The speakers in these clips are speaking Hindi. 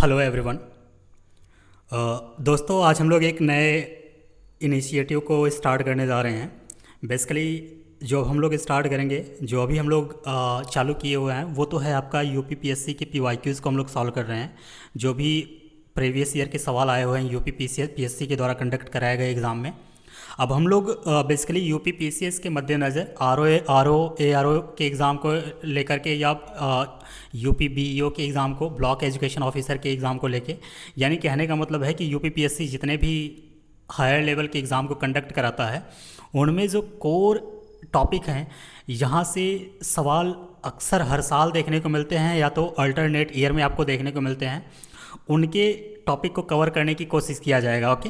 Hello everyone. दोस्तों, आज हम लोग एक नए इनिशिएटिव को स्टार्ट करने जा रहे हैं। बेसिकली जो हम लोग स्टार्ट करेंगे, जो अभी हम लोग चालू किए हुए हैं, वो तो है आपका यूपीपीएससी के पीवाईक्यूज़ को हम लोग सॉल्व कर रहे हैं। जो भी प्रीवियस ईयर के सवाल आए हुए हैं यूपीपीएससी के द्वारा कंडक्ट कराए गए एग्ज़ाम में, अब हम लोग बेसिकली यूपीपीसीएस के मद्देनज़र आरओ के एग्ज़ाम को लेकर के, या यूपीबीईओ के एग्ज़ाम को, ब्लॉक एजुकेशन ऑफिसर के एग्ज़ाम को लेके, यानी कहने का मतलब है कि यूपीपीएससी जितने भी हायर लेवल के एग्ज़ाम को कंडक्ट कराता है, उनमें जो कोर टॉपिक हैं, यहाँ से सवाल अक्सर हर साल देखने को मिलते हैं या तो अल्टरनेट ईयर में आपको देखने को मिलते हैं। उनके टॉपिक को कवर करने की कोशिश किया जाएगा। ओके,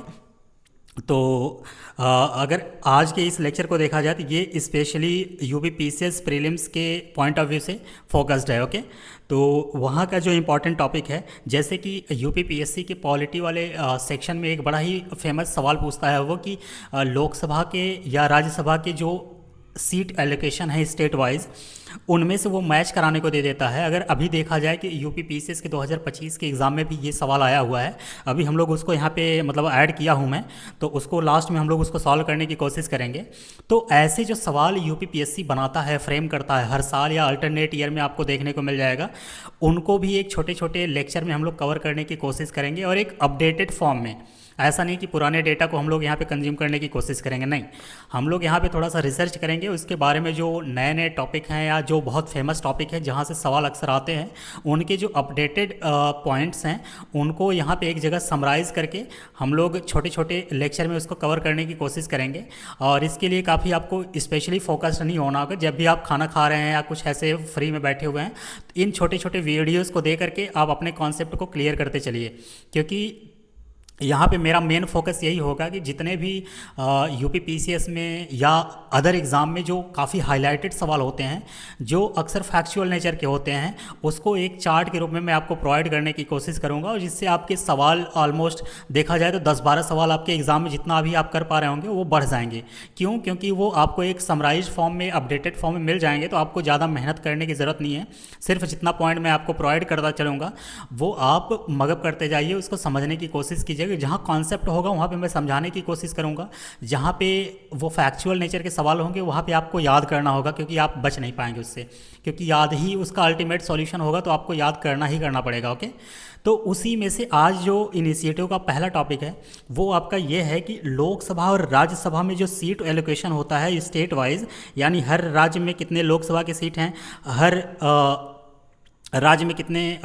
तो अगर आज के इस लेक्चर को देखा जाए तो ये स्पेशली यूपीपीसीएस प्रीलिम्स के पॉइंट ऑफ व्यू से फोकस्ड है। ओके, तो वहाँ का जो इम्पोर्टेंट टॉपिक है, जैसे कि यूपीपीएससी के पॉलिटी वाले सेक्शन में एक बड़ा ही फेमस सवाल पूछता है वो कि लोकसभा के या राज्यसभा के जो सीट एलोकेशन है स्टेट वाइज, उनमें से वो मैच कराने को दे देता है। अगर अभी देखा जाए कि यूपीपीसीएस के 2025 के एग्ज़ाम में भी ये सवाल आया हुआ है, अभी हम लोग उसको यहाँ पे मतलब ऐड किया हूँ मैं, तो उसको लास्ट में हम लोग उसको सॉल्व करने की कोशिश करेंगे। तो ऐसे जो सवाल यूपीपीएससी बनाता है, फ्रेम करता है हर साल या अल्टरनेट ईयर में आपको देखने को मिल जाएगा, उनको भी एक छोटे छोटे लेक्चर में हम लोग कवर करने की कोशिश करेंगे, और एक अपडेटेड फॉर्म में। ऐसा नहीं कि पुराने डेटा को हम लोग यहाँ पे कंज्यूम करने की कोशिश करेंगे, नहीं, हम लोग यहाँ पे थोड़ा सा रिसर्च करेंगे उसके बारे में। जो नए नए टॉपिक हैं या जो बहुत फेमस टॉपिक है जहाँ से सवाल अक्सर आते हैं, उनके जो अपडेटेड पॉइंट्स हैं, उनको यहाँ पे एक जगह समराइज़ करके हम लोग छोटे छोटे लेक्चर में उसको कवर करने की कोशिश करेंगे। और इसके लिए काफ़ी आपको स्पेशली फोकस्ड नहीं होना होगा। जब भी आप खाना खा रहे हैं या कुछ ऐसे फ्री में बैठे हुए हैं, तो इन छोटे छोटे वीडियोज़ को दे करके आप अपने कॉन्सेप्ट को क्लियर करते चलिए, क्योंकि यहाँ पे मेरा मेन फोकस यही होगा कि जितने भी यूपीपीसीएस में या अदर एग्ज़ाम में जो काफ़ी हाईलाइटेड सवाल होते हैं, जो अक्सर फैक्चुअल नेचर के होते हैं, उसको एक चार्ट के रूप में मैं आपको प्रोवाइड करने की कोशिश करूँगा, और जिससे आपके सवाल ऑलमोस्ट देखा जाए तो 10-12 सवाल आपके एग्ज़ाम में जितना अभी आप कर पा रहे होंगे वो बढ़ जाएंगे। क्यों? क्योंकि वो आपको एक समराइज फॉर्म में, अपडेटेड फॉर्म में मिल जाएंगे, तो आपको ज़्यादा मेहनत करने की ज़रूरत नहीं है। सिर्फ जितना पॉइंट मैं आपको प्रोवाइड करता चलूँगा वो आप मगअप करते जाइए, उसको समझने की कोशिश कीजिए। जहाँ कॉन्सेप्ट होगा वहाँ पे मैं समझाने की कोशिश करूँगा, जहाँ पे वो फैक्चुअल नेचर के सवाल होंगे वहाँ पे आपको याद करना होगा, क्योंकि आप बच नहीं पाएंगे उससे, क्योंकि याद ही उसका अल्टीमेट सॉल्यूशन होगा, तो आपको याद करना ही करना पड़ेगा। ओके, तो उसी में से आज जो इनिशिएटिव का पहला टॉपिक है वो आपका ये है कि लोकसभा और राज्यसभा में जो सीट एलोकेशन होता है स्टेट वाइज, यानी हर राज्य में कितने लोकसभा की सीट हैं, हर राज्य में कितने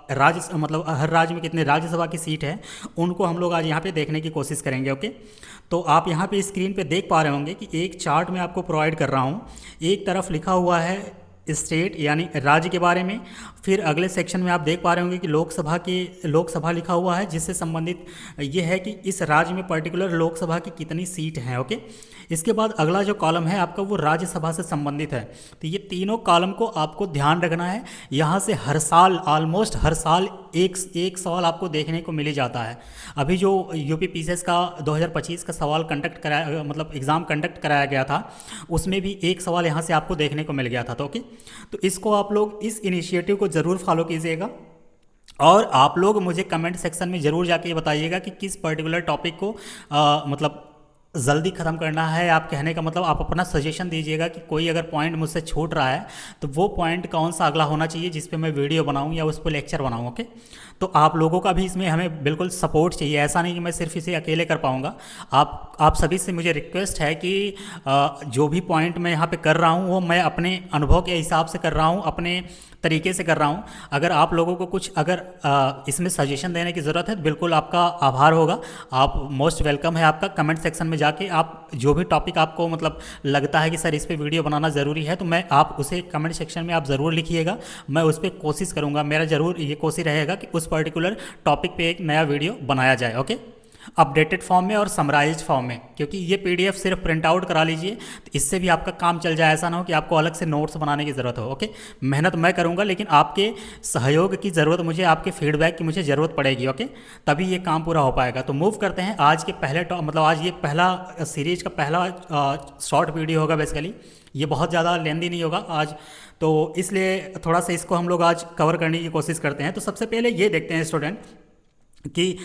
मतलब हर राज्य में कितने राज्यसभा की सीट है, उनको हम लोग आज यहाँ पे देखने की कोशिश करेंगे। ओके, तो आप यहाँ पे स्क्रीन पे देख पा रहे होंगे कि एक चार्ट मैं आपको प्रोवाइड कर रहा हूँ। एक तरफ लिखा हुआ है स्टेट यानी राज्य के बारे में, फिर अगले सेक्शन में आप देख पा रहे होंगे कि लोकसभा लिखा हुआ है, जिससे संबंधित ये है कि इस राज्य में पर्टिकुलर लोकसभा की कितनी सीट हैं। ओके, इसके बाद अगला जो कॉलम है आपका वो राज्यसभा से संबंधित है। तो ये तीनों कॉलम को आपको ध्यान रखना है। यहाँ से हर साल, ऑलमोस्ट हर साल एक सवाल आपको देखने को मिल ही जाता है। अभी जो यूपीपीसीएस का 2025 का सवाल कंडक्ट कराया, मतलब एग्ज़ाम कंडक्ट कराया गया था, उसमें भी एक सवाल यहाँ से आपको देखने को मिल गया था। तो ओके, तो इसको आप लोग, इस इनिशिएटिव को ज़रूर फॉलो कीजिएगा, और आप लोग मुझे कमेंट सेक्शन में ज़रूर जाके ये बताइएगा कि किस पर्टिकुलर टॉपिक को मतलब जल्दी ख़त्म करना है। आप कहने का मतलब आप अपना सजेशन दीजिएगा कि कोई अगर पॉइंट मुझसे छूट रहा है तो वो पॉइंट कौन सा अगला होना चाहिए जिस पे मैं वीडियो बनाऊं या उस पर लेक्चर बनाऊं। ओके, तो आप लोगों का भी इसमें हमें बिल्कुल सपोर्ट चाहिए। ऐसा नहीं कि मैं सिर्फ इसे अकेले कर पाऊँगा। आप सभी से मुझे रिक्वेस्ट है कि जो भी पॉइंट मैं यहाँ पर कर रहा हूँ वो मैं अपने अनुभव के हिसाब से कर रहा हूँ, अपने तरीके से कर रहा हूँ। अगर आप लोगों को कुछ अगर इसमें सजेशन देने की ज़रूरत है तो बिल्कुल आपका आभार होगा। आप मोस्ट वेलकम है आपका। कमेंट सेक्शन में जाके आप जो भी टॉपिक आपको मतलब लगता है कि सर इस पे वीडियो बनाना ज़रूरी है, तो मैं आप उसे कमेंट सेक्शन में आप ज़रूर लिखिएगा। मैं उस पर कोशिश करूँगा, मेरा ज़रूर ये कोशिश रहेगा कि उस पर्टिकुलर टॉपिक पे एक नया वीडियो बनाया जाए। ओके, अपडेटेड फॉर्म में और समराइज्ड फॉर्म में, क्योंकि ये पीडीएफ सिर्फ प्रिंट आउट करा लीजिए, तो इससे भी आपका काम चल जाए। ऐसा ना हो कि आपको अलग से नोट्स बनाने की ज़रूरत हो। ओके, मेहनत मैं करूँगा, लेकिन आपके सहयोग की ज़रूरत मुझे, आपके फीडबैक की मुझे ज़रूरत पड़ेगी। ओके, तभी ये काम पूरा हो पाएगा। तो मूव करते हैं आज के पहले मतलब आज ये पहला सीरीज का पहला शॉर्ट वीडियो होगा बेसिकली, ये बहुत ज़्यादा लेंदी नहीं होगा आज, तो इसलिए थोड़ा सा इसको हम लोग आज कवर करने की कोशिश करते हैं। तो सबसे पहले ये देखते हैं स्टूडेंट कि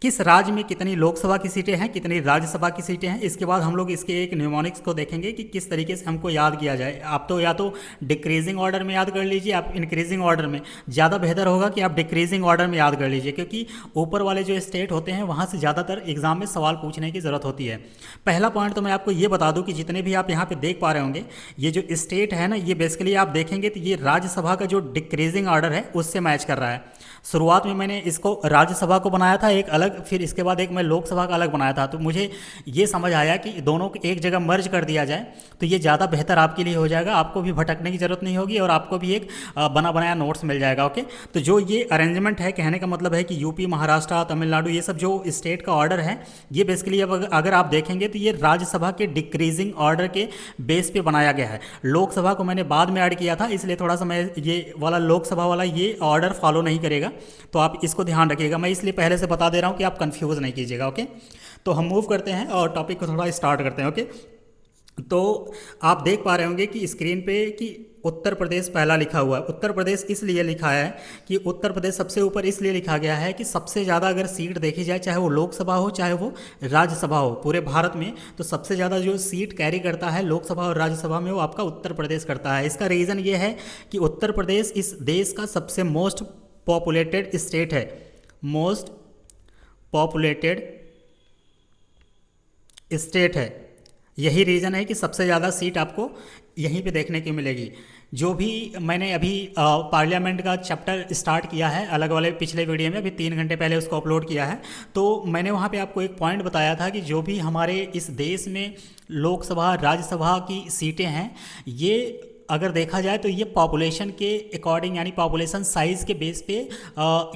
किस राज्य में कितनी लोकसभा की सीटें हैं, कितनी राज्यसभा की सीटें हैं। इसके बाद हम लोग इसके एक न्यूमोनिक्स को देखेंगे कि किस तरीके से हमको याद किया जाए। आप तो या तो डिक्रीजिंग ऑर्डर में याद कर लीजिए, आप इंक्रीजिंग ऑर्डर में। ज़्यादा बेहतर होगा कि आप डिक्रीजिंग ऑर्डर में याद कर लीजिए, क्योंकि ऊपर वाले जो स्टेट होते हैं वहाँ से ज़्यादातर एग्जाम में सवाल पूछने की ज़रूरत होती है। पहला पॉइंट तो मैं आपको ये बता दूँ कि जितने भी आप यहाँ पर देख पा रहे होंगे, ये जो स्टेट है ना, ये बेसिकली आप देखेंगे तो ये राज्यसभा का जो डिक्रीजिंग ऑर्डर है उससे मैच कर रहा है। शुरुआत में मैंने इसको राज्यसभा को बनाया था एक अलग, फिर इसके बाद एक मैं लोकसभा का अलग बनाया था। तो मुझे ये समझ आया कि दोनों को एक जगह मर्ज कर दिया जाए तो ये ज़्यादा बेहतर आपके लिए हो जाएगा, आपको भी भटकने की ज़रूरत नहीं होगी और आपको भी एक बना बनाया नोट्स मिल जाएगा। ओके, तो जो ये अरेंजमेंट है, कहने का मतलब है कि यूपी, महाराष्ट्र, तमिलनाडु, ये सब जो स्टेट का ऑर्डर है, ये बेसिकली अब अगर आप देखेंगे तो ये राज्यसभा के डिक्रीजिंग ऑर्डर के बेस पे बनाया गया है। लोकसभा को मैंने बाद में ऐड किया था, इसलिए थोड़ा सा मैं ये वाला लोकसभा वाला ये ऑर्डर फॉलो नहीं करेगा, तो आप इसको ध्यान रखिएगा। मैं इसलिए पहले से बता दे रहा हूँ कि आप कंफ्यूज नहीं कीजिएगा। ओके, तो हम मूव करते हैं और टॉपिक को थोड़ा स्टार्ट करते हैं। ओके, तो आप देख पा रहे होंगे कि स्क्रीन पे कि उत्तर प्रदेश पहला लिखा हुआ है। उत्तर प्रदेश इसलिए लिखा है कि उत्तर प्रदेश सबसे ऊपर इसलिए लिखा गया है कि सबसे ज़्यादा अगर सीट देखी जाए, चाहे वो लोकसभा हो चाहे वो राज्यसभा हो, पूरे भारत में तो सबसे ज़्यादा जो सीट कैरी करता है लोकसभा और राज्यसभा में, वो आपका उत्तर प्रदेश करता है। इसका रीज़न ये है कि उत्तर प्रदेश इस देश का सबसे मोस्ट पॉपुलेटेड स्टेट है, मोस्ट पॉपुलेटेड स्टेट है। यही रीज़न है कि सबसे ज़्यादा सीट आपको यहीं पे देखने की मिलेगी। जो भी मैंने अभी पार्लियामेंट का चैप्टर स्टार्ट किया है अलग वाले पिछले वीडियो में, अभी 3 घंटे पहले उसको अपलोड किया है, तो मैंने वहाँ पे आपको एक पॉइंट बताया था कि जो भी हमारे इस देश में लोकसभा राज्यसभा की सीटें हैं, ये अगर देखा जाए तो ये पॉपुलेशन के अकॉर्डिंग, यानी पॉपुलेशन साइज़ के बेस पे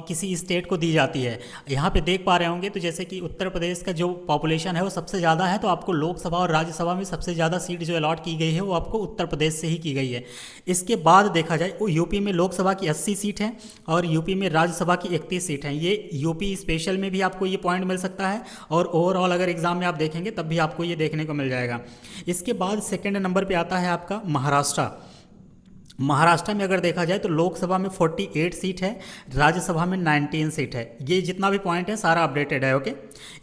किसी स्टेट को दी जाती है। यहाँ पे देख पा रहे होंगे तो जैसे कि उत्तर प्रदेश का जो पॉपुलेशन है वो सबसे ज़्यादा है, तो आपको लोकसभा और राज्यसभा में सबसे ज़्यादा सीट जो अलॉट की गई है वो आपको उत्तर प्रदेश से ही की गई है। इसके बाद देखा जाए वो यूपी में लोकसभा की 80 सीट है और यूपी में राज्यसभा की 31 सीट है। ये यूपी स्पेशल में भी आपको ये पॉइंट मिल सकता है और ओवरऑल अगर एग्जाम में आप देखेंगे तब भी आपको ये देखने को मिल जाएगा। इसके बाद सेकेंड नंबर पर आता है आपका महाराष्ट्र। महाराष्ट्र में अगर देखा जाए तो लोकसभा में 48 सीट है, राज्यसभा में 19 सीट है। ये जितना भी पॉइंट है सारा अपडेटेड है। ओके,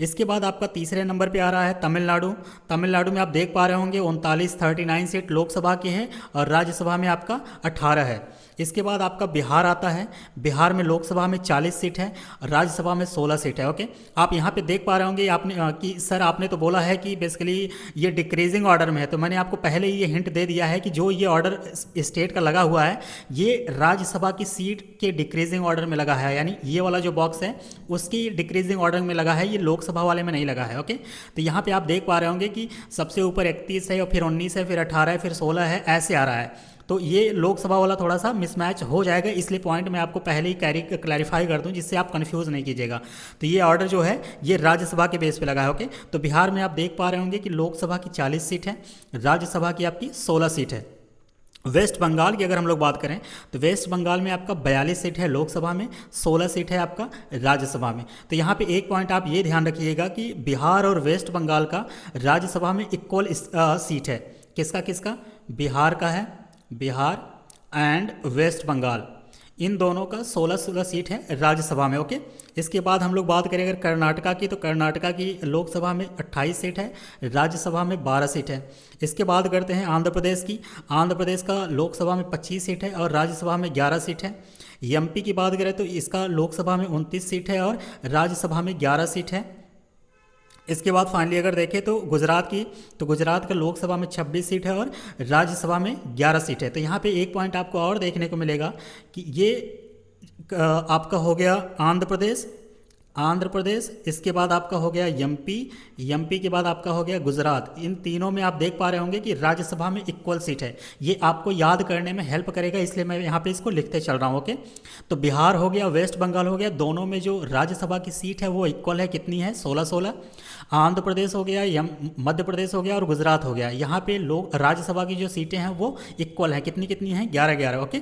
इसके बाद आपका तीसरे नंबर पे आ रहा है तमिलनाडु। तमिलनाडु में आप देख पा रहे होंगे 39 सीट लोकसभा की है और राज्यसभा में आपका 18 है। इसके बाद आपका बिहार आता है। बिहार में लोकसभा में 40 सीट है, राज्यसभा में 16 सीट है। ओके, आप यहाँ पे देख पा रहे होंगे आपने कि सर आपने तो बोला है कि बेसिकली ये डिक्रीजिंग ऑर्डर में है, तो मैंने आपको पहले ही ये हिंट दे दिया है कि जो ये ऑर्डर स्टेट का लगा हुआ है ये राज्यसभा की सीट के डिक्रीजिंग ऑर्डर में लगा है, यानी ये वाला जो बॉक्स है उसकी डिक्रीजिंग ऑर्डर में लगा है, ये लोकसभा वाले में नहीं लगा है। ओके, तो यहाँ पे आप देख पा रहे होंगे कि सबसे ऊपर 31 है और फिर 19 है, फिर 18 है, फिर 16 है, ऐसे आ रहा है। तो ये लोकसभा वाला थोड़ा सा मिसमैच हो जाएगा, इसलिए पॉइंट मैं आपको पहले ही क्लैरिफाई कर दूं जिससे आप कंफ्यूज नहीं कीजिएगा। तो ये ऑर्डर जो है ये राज्यसभा के बेस पे लगा है। ओके, तो बिहार में आप देख पा रहे होंगे कि लोकसभा की 40 सीट है, राज्यसभा की आपकी 16 सीट है। वेस्ट बंगाल की अगर हम लोग बात करें तो वेस्ट बंगाल में आपका 42 सीट है लोकसभा में, 16 सीट है आपका राज्यसभा में। तो यहाँ पे एक पॉइंट आप ये ध्यान रखिएगा कि बिहार और वेस्ट बंगाल का राज्यसभा में इक्वल सीट है। किसका किसका? बिहार का है, बिहार एंड वेस्ट बंगाल, इन दोनों का 16-16 सीट है राज्यसभा में। ओके, इसके बाद हम लोग बात करें अगर कर्नाटका की, तो कर्नाटका की लोकसभा में 28 सीट है, राज्यसभा में 12 सीट है। इसके बाद करते हैं आंध्र प्रदेश की। आंध्र प्रदेश का लोकसभा में 25 सीट है और राज्यसभा में 11 सीट है। एमपी की बात करें तो इसका लोकसभा में 29 सीट है और राज्यसभा में 11 सीट है। इसके बाद फाइनली अगर देखें तो गुजरात की, तो गुजरात का लोकसभा में 26 सीट है और राज्यसभा में 11 सीट है। तो यहाँ पे एक पॉइंट आपको और देखने को मिलेगा कि ये आपका हो गया आंध्र प्रदेश, आंध्र प्रदेश, इसके बाद आपका हो गया एमपी, एमपी के बाद आपका हो गया गुजरात। इन तीनों में आप देख पा रहे होंगे कि राज्यसभा में इक्वल सीट है। ये आपको याद करने में हेल्प करेगा, इसलिए मैं यहाँ पे इसको लिखते चल रहा हूँ। ओके, तो बिहार हो गया, वेस्ट बंगाल हो गया, दोनों में जो राज्यसभा की सीट है वो इक्वल है। कितनी है? 16-16। आंध्र प्रदेश हो गया, मध्य प्रदेश हो गया और गुजरात हो गया। यहाँ पे लोग राज्यसभा की जो सीटें हैं वो इक्वल हैं। कितनी कितनी हैं? 11-11। ओके,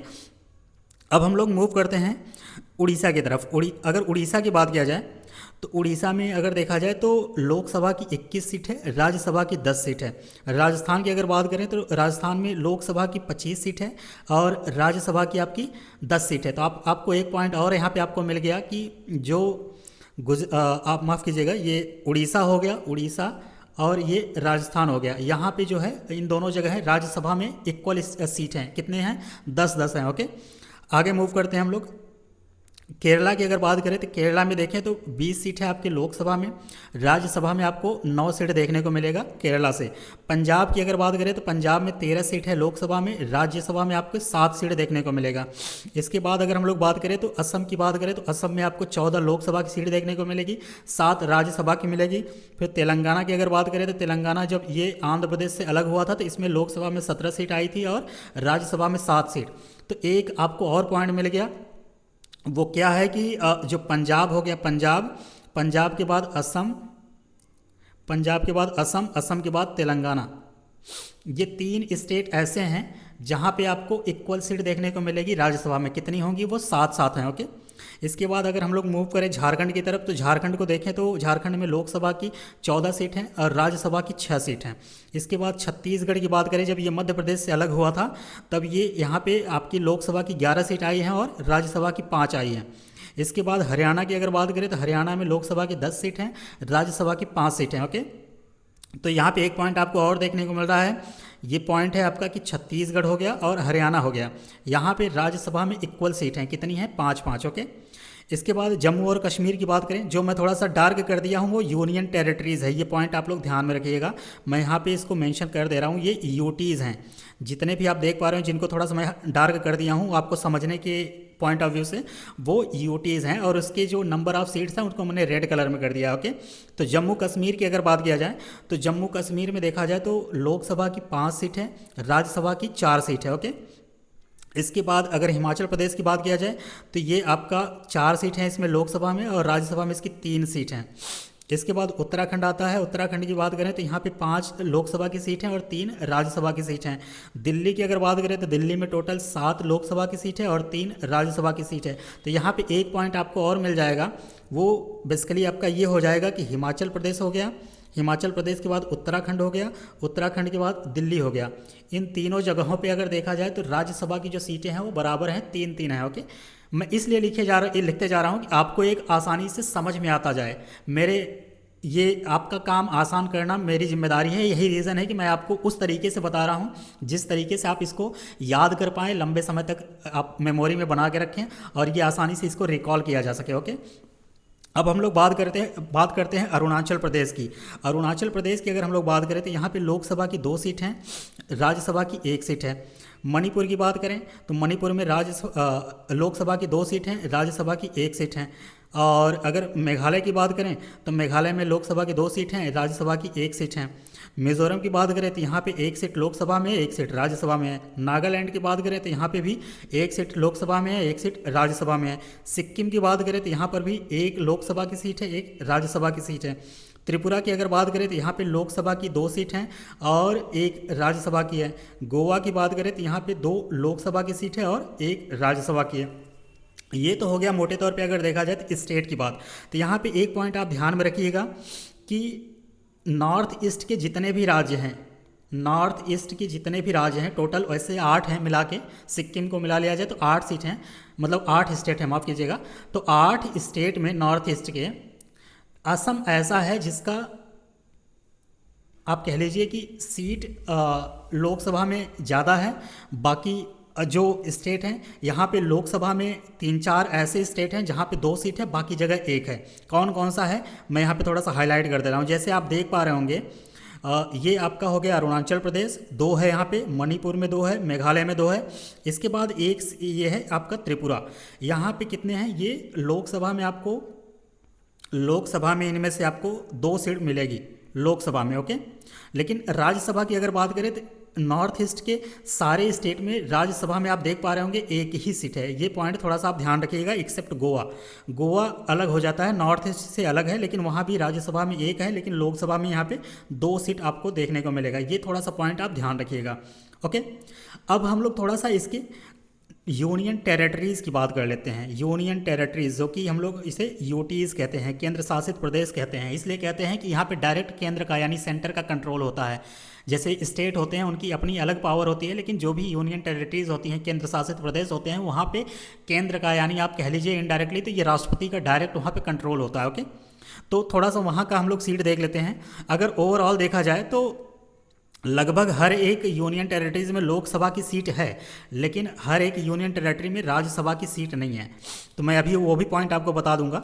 अब हम लोग मूव करते हैं उड़ीसा की तरफ। अगर उड़ीसा की बात किया जाए तो उड़ीसा में अगर देखा जाए तो लोकसभा की 21 सीट है, राज्यसभा की 10 सीट है। राजस्थान की अगर बात करें तो राजस्थान में लोकसभा की 25 सीट है और राज्यसभा की आपकी 10 सीट है। तो आपको एक पॉइंट और यहाँ पे आपको मिल गया कि जो आप माफ़ कीजिएगा, ये उड़ीसा हो गया, उड़ीसा, और ये राजस्थान हो गया। यहाँ पे जो है इन दोनों जगह है राज्यसभा में इक्वल सीट हैं, कितने हैं, 10-10 हैं। ओके, आगे मूव करते हैं हम लोग। केरला की अगर बात करें तो केरला में देखें तो 20 सीट है आपके लोकसभा में, राज्यसभा में आपको 9 सीट देखने को मिलेगा केरला से। पंजाब की अगर बात करें तो पंजाब में 13 सीट है लोकसभा में, राज्यसभा में आपको 7 सीट देखने को मिलेगा। इसके बाद अगर हम लोग बात करें तो असम की बात करें तो असम में आपको 14 लोकसभा की सीट देखने को मिलेगी, 7 राज्यसभा की मिलेगी। फिर तेलंगाना की अगर बात करें तो तेलंगाना जब ये आंध्र प्रदेश से अलग हुआ था तो इसमें लोकसभा में 17 सीट आई थी और राज्यसभा में 7 सीट। तो एक आपको और पॉइंट मिल गया, वो क्या है कि जो पंजाब हो गया, पंजाब के बाद असम, पंजाब के बाद असम, असम के बाद तेलंगाना, ये 3 स्टेट ऐसे हैं जहाँ पे आपको इक्वल सीट देखने को मिलेगी राज्यसभा में। कितनी होंगी, वो 7-7 हैं। ओके, इसके बाद अगर हम लोग मूव करें झारखंड की तरफ तो झारखंड को देखें तो झारखंड में लोकसभा की 14 सीट हैं और राज्यसभा की 6 सीट हैं। इसके बाद छत्तीसगढ़ की बात करें, जब ये मध्य प्रदेश से अलग हुआ था तब ये यहाँ पे आपकी लोकसभा की 11 सीट आई हैं और राज्यसभा की 5 आई हैं। इसके बाद हरियाणा की अगर बात करें तो हरियाणा में लोकसभा की 10 सीट हैं, राज्यसभा की 5 सीट हैं। ओके, तो यहाँ पे एक पॉइंट आपको और देखने को मिल रहा है, ये पॉइंट है आपका कि छत्तीसगढ़ हो गया और हरियाणा हो गया, यहाँ पे राज्यसभा में इक्वल सीट हैं, कितनी है, 5-5। ओके, इसके बाद जम्मू और कश्मीर की बात करें, जो मैं थोड़ा सा डार्क कर दिया हूँ वो यूनियन टेरिटरीज़ है, ये पॉइंट आप लोग ध्यान में रखिएगा। मैं यहाँ पे इसको मेंशन कर दे रहा हूँ, ये यूटीज़ हैं। जितने भी आप देख पा रहे हो जिनको थोड़ा सा मैं डार्क कर दिया हूँ आपको समझने के पॉइंट ऑफ व्यू से, वो यूटीज़ हैं और उसके जो नंबर ऑफ सीट्स हैं उनको मैंने रेड कलर में कर दिया। ओके, तो जम्मू कश्मीर की अगर बात किया जाए तो जम्मू कश्मीर में देखा जाए तो लोकसभा की 5 सीट है, राज्यसभा की 4 सीट है। ओके, इसके बाद अगर हिमाचल प्रदेश की बात किया जाए तो ये आपका 4 सीट हैं इसमें लोकसभा में और राज्यसभा में इसकी 3 सीट हैं। इसके बाद उत्तराखंड आता है, उत्तराखंड की बात करें तो यहाँ पे 5 लोकसभा की सीट हैं और 3 राज्यसभा की सीट हैं। दिल्ली की अगर बात करें तो दिल्ली में टोटल 7 लोकसभा की सीट है और 3 राज्यसभा की सीट है। तो यहाँ पे एक पॉइंट आपको और मिल जाएगा, वो बेसिकली आपका ये हो जाएगा कि हिमाचल प्रदेश हो गया, हिमाचल प्रदेश के बाद उत्तराखंड हो गया, उत्तराखंड के बाद दिल्ली हो गया। इन तीनों जगहों पे अगर देखा जाए तो राज्यसभा की जो सीटें हैं वो बराबर हैं, 3-3 हैं। ओके, मैं इसलिए लिखते जा रहा हूँ कि आपको एक आसानी से समझ में आता जाए। ये आपका काम आसान करना मेरी जिम्मेदारी है, यही रीज़न है कि मैं आपको उस तरीके से बता रहा हूँ जिस तरीके से आप इसको याद कर पाएँ, लंबे समय तक आप मेमोरी में बना के रखें और ये आसानी से इसको रिकॉल किया जा सके। ओके, अब हम लोग बात करते हैं अरुणाचल प्रदेश की। अरुणाचल प्रदेश की अगर हम लोग बात करें तो यहाँ पे लोकसभा की 2 सीट हैं, राज्यसभा की 1 सीट है। मणिपुर की बात करें तो मणिपुर में लोकसभा की 2 सीट हैं, राज्यसभा की 1 सीट हैं। और अगर मेघालय की बात करें तो मेघालय में लोकसभा की 2 सीट हैं, राज्यसभा की 1 सीट हैं। मिज़ोरम की बात करें तो यहाँ पे 1 सीट लोकसभा में, 1 सीट राज्यसभा में है। नागालैंड की बात करें तो यहाँ पे भी 1 सीट लोकसभा में है, 1 सीट राज्यसभा में है। सिक्किम की बात करें तो यहाँ पर भी 1 लोकसभा की सीट है, 1 राज्यसभा की सीट है। त्रिपुरा की अगर बात करें तो यहाँ पे लोकसभा की 2 सीट हैं और 1 राज्यसभा की है। गोवा की बात करें तो यहाँ पे 2 लोकसभा की सीट है और 1 राज्यसभा की है। ये तो हो गया मोटे तौर पे अगर देखा जाए तो स्टेट की बात। तो यहाँ पे एक पॉइंट आप ध्यान में रखिएगा कि नॉर्थ ईस्ट के जितने भी राज्य हैं, नॉर्थ ईस्ट के जितने भी राज्य हैं, टोटल वैसे 8 हैं मिला के, सिक्किम को मिला लिया जाए तो 8 सीट हैं, मतलब 8 स्टेट हैं, माफ़ कीजिएगा। तो 8 स्टेट में नॉर्थ ईस्ट के असम ऐसा है जिसका आप कह लीजिए कि सीट लोकसभा में ज़्यादा है। बाकी जो स्टेट हैं यहाँ पे लोकसभा में 3-4 ऐसे स्टेट हैं जहाँ पे 2 सीट है, बाकी जगह 1 है। कौन कौन सा है मैं यहाँ पे थोड़ा सा हाईलाइट कर दे रहा हूँ। जैसे आप देख पा रहे होंगे ये आपका हो गया अरुणाचल प्रदेश, 2 है यहाँ पे, मणिपुर में 2 है, मेघालय में 2 है। इसके बाद एक ये है आपका त्रिपुरा। यहाँ पे कितने हैं, ये लोकसभा में इनमें से आपको 2 सीट मिलेगी लोकसभा में। ओके, लेकिन राज्यसभा की अगर बात करें तो नॉर्थ ईस्ट के सारे स्टेट में राज्यसभा में आप देख पा रहे होंगे 1 ही सीट है। ये पॉइंट थोड़ा सा आप ध्यान रखिएगा, एक्सेप्ट गोवा अलग हो जाता है, नॉर्थ ईस्ट से अलग है, लेकिन वहाँ भी राज्यसभा में 1 है, लेकिन लोकसभा में यहाँ पे 2 सीट आपको देखने को मिलेगा। ये थोड़ा सा पॉइंट आप ध्यान रखिएगा। ओके, अब हम लोग थोड़ा सा इसके यूनियन टेरिटरीज़ की बात कर लेते हैं। यूनियन टेरिटरीज़ जो कि हम लोग इसे यूटीज़ कहते हैं, केंद्र शासित प्रदेश कहते हैं। इसलिए कहते हैं कि यहाँ पे डायरेक्ट केंद्र का यानी सेंटर का कंट्रोल होता है। जैसे स्टेट होते हैं उनकी अपनी अलग पावर होती है, लेकिन जो भी यूनियन टेरिटरीज़ होती हैं, केंद्र शासित प्रदेश होते हैं, वहाँ पे केंद्र का यानी आप कह लीजिए इनडायरेक्टली तो ये राष्ट्रपति का डायरेक्ट वहाँ पे कंट्रोल होता है। ओके, तो थोड़ा सा वहाँ का हम लोग सीट देख लेते हैं। अगर ओवरऑल देखा जाए तो लगभग हर एक यूनियन टेरिटरीज में लोकसभा की सीट है, लेकिन हर एक यूनियन टेरिटरी में राज्यसभा की सीट नहीं है। तो मैं अभी वो भी पॉइंट आपको बता दूंगा।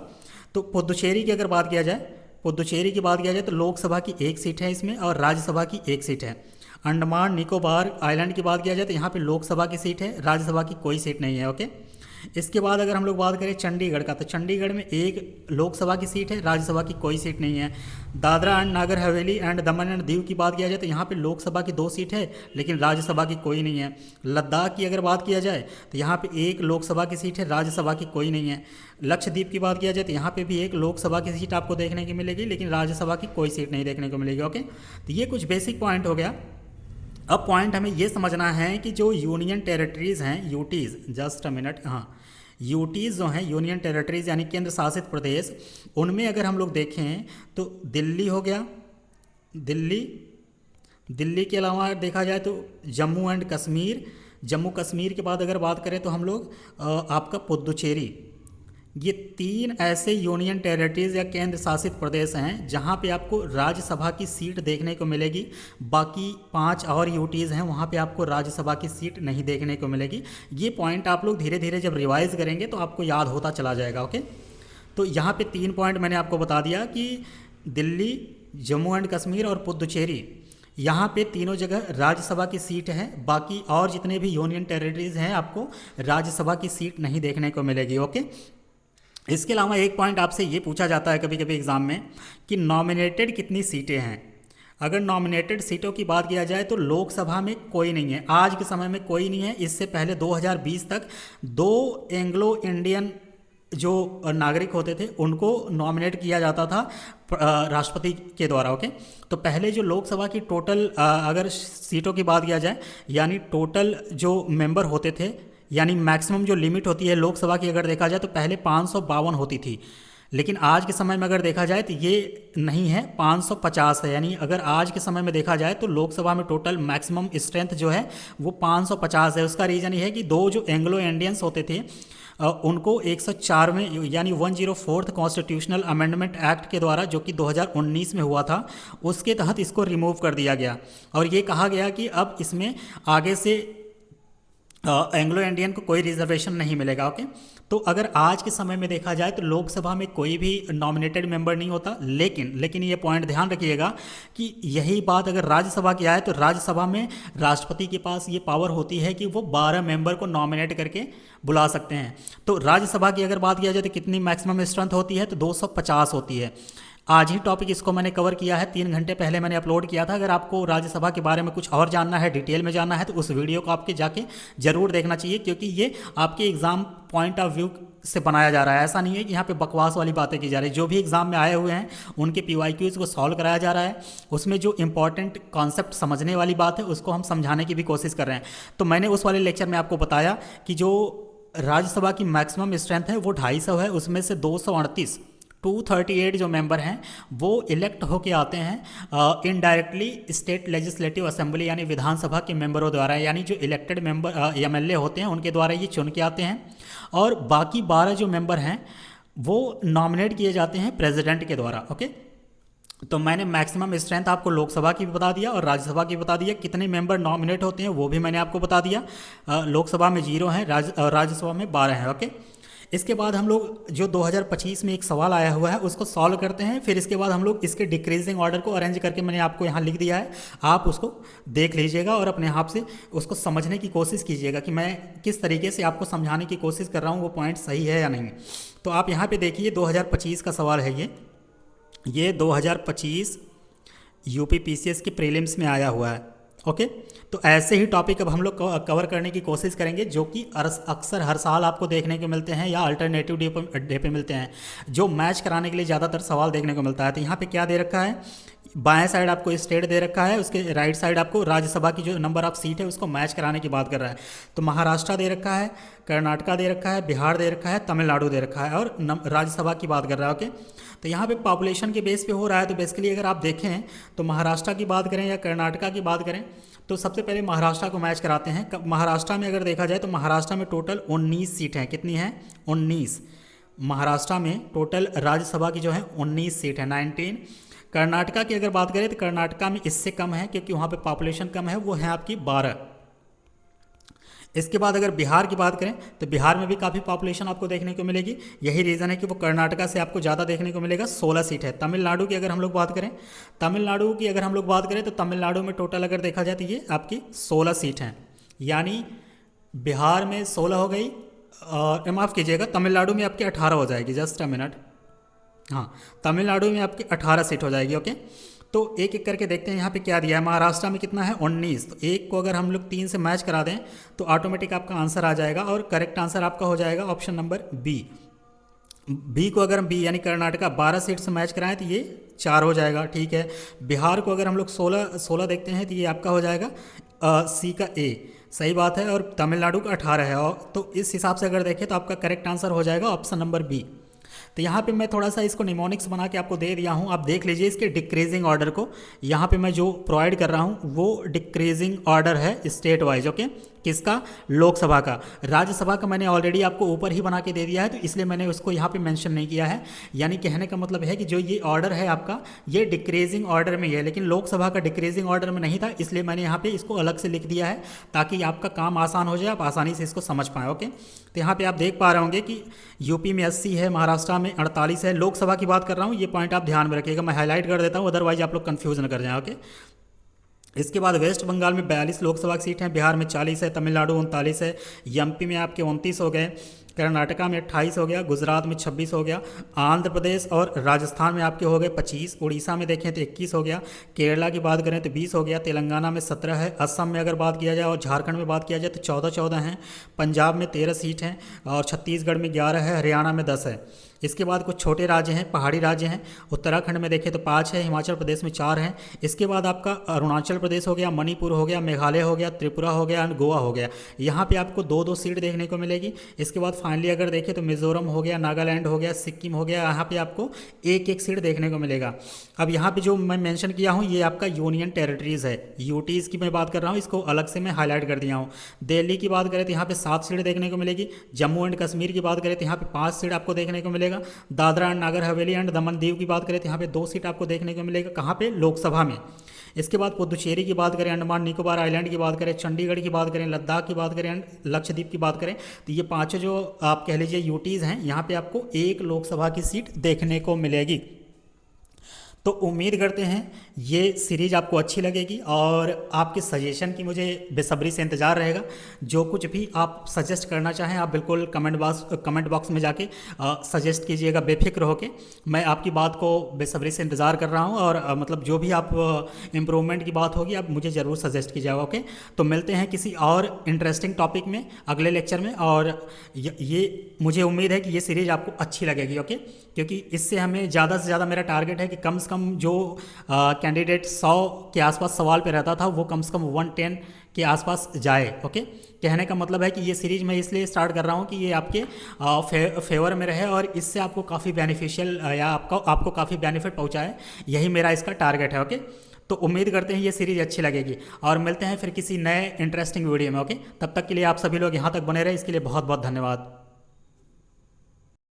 तो पुदुचेरी की अगर बात किया जाए, पुदुचेरी की बात किया जाए तो लोकसभा की एक सीट है इसमें और राज्यसभा की एक सीट है। अंडमान निकोबार आइलैंड की बात किया जाए तो यहाँ पे लोकसभा की सीट है, राज्यसभा की कोई सीट नहीं है। ओके, इसके बाद अगर हम लोग बात करें चंडीगढ़ का, तो चंडीगढ़ में एक लोकसभा की सीट है, राज्यसभा की कोई सीट नहीं है। Dadra and Nagar Haveli and Daman and Diu की बात किया जाए तो यहाँ पे लोकसभा की 2 सीट है, लेकिन राज्यसभा की कोई नहीं है। लद्दाख की अगर बात किया जाए तो यहाँ पे एक लोकसभा की सीट है, राज्यसभा की कोई नहीं है। लक्षद्वीप की बात किया जाए तो यहाँ पे भी एक लोकसभा की सीट आपको देखने की मिलेगी, लेकिन राज्यसभा की कोई सीट नहीं देखने को मिलेगी। ओके, तो ये कुछ बेसिक पॉइंट हो गया। अब पॉइंट हमें ये समझना है कि जो यूनियन टेरिटरीज़ हैं, यूटीज़, जस्ट अ मिनट, हाँ, यूटीज़ जो हैं यूनियन टेरिटरीज़ यानी केंद्र शासित प्रदेश, उनमें अगर हम लोग देखें तो दिल्ली हो गया, दिल्ली के अलावा देखा जाए तो जम्मू एंड कश्मीर, जम्मू कश्मीर के बाद अगर बात करें तो हम लोग आपका पुदुचेरी, ये 3 ऐसे यूनियन टेरिटरीज या केंद्र शासित प्रदेश हैं जहाँ पे आपको राज्यसभा की सीट देखने को मिलेगी। बाकी 5 और यूटीज़ हैं, वहाँ पे आपको राज्यसभा की सीट नहीं देखने को मिलेगी। ये पॉइंट आप लोग धीरे धीरे जब रिवाइज करेंगे तो आपको याद होता चला जाएगा। ओके, तो यहाँ पे 3 पॉइंट मैंने आपको बता दिया कि दिल्ली, जम्मू एंड कश्मीर और पुदुचेरी, यहाँ पे तीनों जगह राज्यसभा की सीट है। बाकी और जितने भी यूनियन टेरिटरीज हैं आपको राज्यसभा की सीट नहीं देखने को मिलेगी। ओके, इसके अलावा एक पॉइंट आपसे ये पूछा जाता है कभी कभी एग्ज़ाम में कि नॉमिनेटेड कितनी सीटें हैं। अगर नॉमिनेटेड सीटों की बात किया जाए तो लोकसभा में कोई नहीं है, आज के समय में कोई नहीं है। इससे पहले 2020 तक 2 एंग्लो इंडियन जो नागरिक होते थे उनको नॉमिनेट किया जाता था राष्ट्रपति के द्वारा। ओके, तो पहले जो लोकसभा की टोटल अगर सीटों की बात किया जाए यानी टोटल जो मेंबर होते थे, यानी मैक्सिमम जो लिमिट होती है लोकसभा की अगर देखा जाए तो पहले 552 होती थी, लेकिन आज के समय में अगर देखा जाए तो ये नहीं है, 550 है। यानी अगर आज के समय में देखा जाए तो लोकसभा में टोटल मैक्सिमम स्ट्रेंथ जो है वो 550 है। उसका रीज़न ये है कि 2 जो एंग्लो इंडियंस होते थे उनको 104वें यानी 104th कॉन्स्टिट्यूशनल अमेंडमेंट एक्ट के द्वारा, जो कि 2019 में हुआ था, उसके तहत इसको रिमूव कर दिया गया और ये कहा गया कि अब इसमें आगे से एंग्लो इंडियन को कोई रिजर्वेशन नहीं मिलेगा। ओके, तो अगर आज के समय में देखा जाए तो लोकसभा में कोई भी नॉमिनेटेड मेंबर नहीं होता, लेकिन ये पॉइंट ध्यान रखिएगा कि यही बात अगर राज्यसभा की आए तो राज्यसभा में राष्ट्रपति के पास ये पावर होती है कि वो 12 मेंबर को नॉमिनेट करके बुला सकते हैं। तो राज्यसभा की अगर बात किया जाए तो कितनी मैक्सिमम स्ट्रेंथ होती है, तो 250 होती है। आज ही टॉपिक इसको मैंने कवर किया है, 3 घंटे पहले मैंने अपलोड किया था। अगर आपको राज्यसभा के बारे में कुछ और जानना है, डिटेल में जानना है, तो उस वीडियो को आपके जाके जरूर देखना चाहिए, क्योंकि ये आपके एग्ज़ाम पॉइंट ऑफ व्यू से बनाया जा रहा है। ऐसा नहीं है कि यहाँ पे बकवास वाली बातें की जा रही है। जो भी एग्ज़ाम में आए हुए हैं उनके PYQs को सॉल्व कराया जा रहा है, उसमें जो इंपॉर्टेंट कॉन्सेप्ट समझने वाली बात है उसको हम समझाने की भी कोशिश कर रहे हैं। तो मैंने उस वाले लेक्चर में आपको बताया कि जो राज्यसभा की मैक्सिमम स्ट्रेंथ है वो 250 है, उसमें से 238 जो मेंबर हैं वो इलेक्ट होके आते हैं इनडायरेक्टली स्टेट लेजिस्लेटिव असेंबली यानी विधानसभा के मेंबरों द्वारा, यानी जो इलेक्टेड मेंबर MLA होते हैं उनके द्वारा ये चुन के आते हैं। और बाकी 12 जो मेंबर हैं वो नॉमिनेट किए जाते हैं प्रेसिडेंट के द्वारा। ओके, तो मैंने मैक्सिमम स्ट्रेंथ आपको लोकसभा की भी बता दिया और राज्यसभा की बता दिया, कितने मेंबर नॉमिनेट होते हैं वो भी मैंने आपको बता दिया। लोकसभा में 0 हैं, राज्यसभा में 12 हैं। ओके, इसके बाद हम लोग जो 2025 में एक सवाल आया हुआ है उसको सॉल्व करते हैं। फिर इसके बाद हम लोग इसके डिक्रीजिंग ऑर्डर को अरेंज करके मैंने आपको यहाँ लिख दिया है, आप उसको देख लीजिएगा और अपने आप से उसको समझने की कोशिश कीजिएगा कि मैं किस तरीके से आपको समझाने की कोशिश कर रहा हूँ, वो पॉइंट सही है या नहीं। तो आप यहाँ पे देखिए 2025 का सवाल है ये 2025 UP PCS के प्रीलिम्स में आया हुआ है। ओके, तो ऐसे ही टॉपिक अब हम लोग कवर करने की कोशिश करेंगे जो कि अक्सर हर साल आपको देखने को मिलते हैं या अल्टरनेटिव डे पे मिलते हैं, जो मैच कराने के लिए ज़्यादातर सवाल देखने को मिलता है। तो यहाँ पे क्या दे रखा है, बाएं साइड आपको स्टेट दे रखा है, उसके राइट साइड आपको राज्यसभा की जो नंबर ऑफ सीट है उसको मैच कराने की बात कर रहा है। तो महाराष्ट्र दे रखा है, कर्नाटका दे रखा है, बिहार दे रखा है, तमिलनाडु दे रखा है और राज्यसभा की बात कर रहा है। ओके, तो यहाँ पे पॉपुलेशन के बेस पे हो रहा है। तो बेसिकली अगर आप देखें तो महाराष्ट्र की बात करें या कर्नाटका की बात करें तो सबसे पहले महाराष्ट्र को मैच कराते हैं। महाराष्ट्र में अगर देखा जाए तो महाराष्ट्र में टोटल 19 सीट हैं। कितनी हैं? 19। महाराष्ट्र में टोटल राज्यसभा की जो है 19 सीट है, 19। कर्नाटका की अगर बात करें तो कर्नाटका में इससे कम है क्योंकि वहाँ पे पॉपुलेशन कम है, वो है आपकी 12। इसके बाद अगर बिहार की बात करें तो बिहार में भी काफ़ी पॉपुलेशन आपको देखने को मिलेगी। यही रीज़न है कि वो कर्नाटका से आपको ज़्यादा देखने को मिलेगा, 16 सीट है। तमिलनाडु की अगर हम लोग बात करें, तो तमिलनाडु में टोटल अगर देखा जाए तो ये आपकी 16 सीट हैं। यानी बिहार में 16 हो गई और माफ़ कीजिएगा, तमिलनाडु में आपकी 18 हो जाएगी। जस्ट अ मिनट, हाँ, तमिलनाडु में आपकी 18 सीट हो जाएगी। ओके, तो एक एक करके देखते हैं यहाँ पे क्या दिया है। महाराष्ट्र में कितना है? 19। तो एक को अगर हम लोग 3 से मैच करा दें तो ऑटोमेटिक आपका आंसर आ जाएगा और करेक्ट आंसर आपका हो जाएगा ऑप्शन नंबर बी को अगर हम बी यानी कर्नाटका 12 सीट से मैच कराएं तो ये 4 हो जाएगा। ठीक है, बिहार को अगर हम लोग 16 देखते हैं तो ये आपका हो जाएगा सी का ए, सही बात है। और तमिलनाडु का 18 है, और तो इस हिसाब से अगर देखें तो आपका करेक्ट आंसर हो जाएगा ऑप्शन नंबर बी। तो यहाँ पे मैं थोड़ा सा इसको निमोनिक्स बना के आपको दे दिया हूँ, आप देख लीजिए इसके डिक्रीजिंग ऑर्डर को। यहाँ पे मैं जो प्रोवाइड कर रहा हूँ वो डिक्रीजिंग ऑर्डर है स्टेट वाइज। ओके, किसका? लोकसभा का। राज्यसभा का मैंने ऑलरेडी आपको ऊपर ही बना के दे दिया है, तो इसलिए मैंने उसको यहाँ पे मेंशन नहीं किया है। यानी कहने का मतलब है कि जो ये ऑर्डर है आपका, ये डिक्रीजिंग ऑर्डर में ही है, लेकिन लोकसभा का डिक्रीजिंग ऑर्डर में नहीं था, इसलिए मैंने यहाँ पे इसको अलग से लिख दिया है ताकि आपका काम आसान हो जाए, आप आसानी से इसको समझ पाएँ। ओके, तो यहाँ पर आप देख पा रहे होंगे कि यूपी में 80 है, महाराष्ट्र में 48 है। लोकसभा की बात कर रहा हूँ, ये पॉइंट आप ध्यान में रखिएगा, मैं हाईलाइट कर देता हूँ, अदरवाइज आप लोग कन्फ्यूज न कर जाएं। ओके, इसके बाद वेस्ट बंगाल में 42 लोकसभा की सीट हैं, बिहार में 40 है, तमिलनाडु 39 है, एमपी में आपके 29 हो गए, कर्नाटका में 28 हो गया, गुजरात में 26 हो गया, आंध्र प्रदेश और राजस्थान में आपके हो गए 25, उड़ीसा में देखें तो 21 हो गया, केरला की बात करें तो 20 हो गया, तेलंगाना में 17 है, असम में अगर बात किया जाए और झारखंड में बात किया जाए तो 14 हैं, पंजाब में 13 सीट हैं और छत्तीसगढ़ में 11 है, हरियाणा में 10 है। इसके बाद कुछ छोटे राज्य हैं, पहाड़ी राज्य हैं, उत्तराखंड में देखें तो 5 है, हिमाचल प्रदेश में 4 हैं। इसके बाद आपका अरुणाचल प्रदेश हो गया, मणिपुर हो गया, मेघालय हो गया, त्रिपुरा हो गया एंड गोवा हो गया। यहाँ पे आपको 2-2 सीट देखने को मिलेगी। इसके बाद फाइनली अगर देखें तो मिजोरम हो गया, नागालैंड हो गया, सिक्किम हो गया, यहाँ पे आपको एक सीट देखने को मिलेगा। अब यहाँ पे जो मैं मेंशन किया हूँ ये आपका यूनियन टेरिटरीज़ है, यूटीज़ की मैं बात कर रहा हूँ, इसको अलग से मैं हाईलाइट कर दिया हूँ। दिल्ली की बात करें तो यहाँ पे 7 सीट देखने को मिलेगी, जम्मू एंड कश्मीर की बात करें तो यहाँ पे 5 सीट आपको देखने को मिलेगा, दादरा एंड नागर हवेली एंड दमन दीव की बात करें तो यहाँ पे 2 सीट आपको देखने को मिलेगा। कहाँ पे? लोकसभा में। इसके बाद पुदुचेरी की बात करें, अंडमान निकोबार आइलैंड की बात करें, चंडीगढ़ की बात करें, लद्दाख की बात करें एंड लक्षद्वीप की बात करें, तो ये 5 जो आप कह लीजिए यूटीज़ हैं, यहाँ पे आपको 1 लोकसभा की सीट देखने को मिलेगी। तो उम्मीद करते हैं ये सीरीज़ आपको अच्छी लगेगी और आपके सजेशन की मुझे बेसब्री से इंतज़ार रहेगा। जो कुछ भी आप सजेस्ट करना चाहें आप बिल्कुल कमेंट बॉक्स में जाके सजेस्ट कीजिएगा बेफिक्र होके। मैं आपकी बात को बेसब्री से इंतज़ार कर रहा हूँ और मतलब जो भी आप इम्प्रूवमेंट की बात होगी आप मुझे ज़रूर सजेस्ट कीजिएगा। ओके, तो मिलते हैं किसी और इंटरेस्टिंग टॉपिक में अगले लेक्चर में, और ये मुझे उम्मीद है कि ये सीरीज़ आपको अच्छी लगेगी। ओके, क्योंकि इससे हमें ज़्यादा से ज़्यादा मेरा टारगेट है कि कम से कम जो कैंडिडेट 100 के आसपास सवाल पे रहता था वो कम से कम 110 के आसपास जाए। ओके, कहने का मतलब है कि ये सीरीज़ मैं इसलिए स्टार्ट कर रहा हूँ कि ये आपके फेवर में रहे और इससे आपको काफ़ी बेनिफिशियल या आपको काफ़ी बेनिफिट पहुँचाए, यही मेरा इसका टारगेट है। ओके, तो उम्मीद करते हैं ये सीरीज़ अच्छी लगेगी और मिलते हैं फिर किसी नए इंटरेस्टिंग वीडियो में। ओके, तब तक के लिए आप सभी लोग यहाँ तक बने रहे, इसके लिए बहुत बहुत धन्यवाद।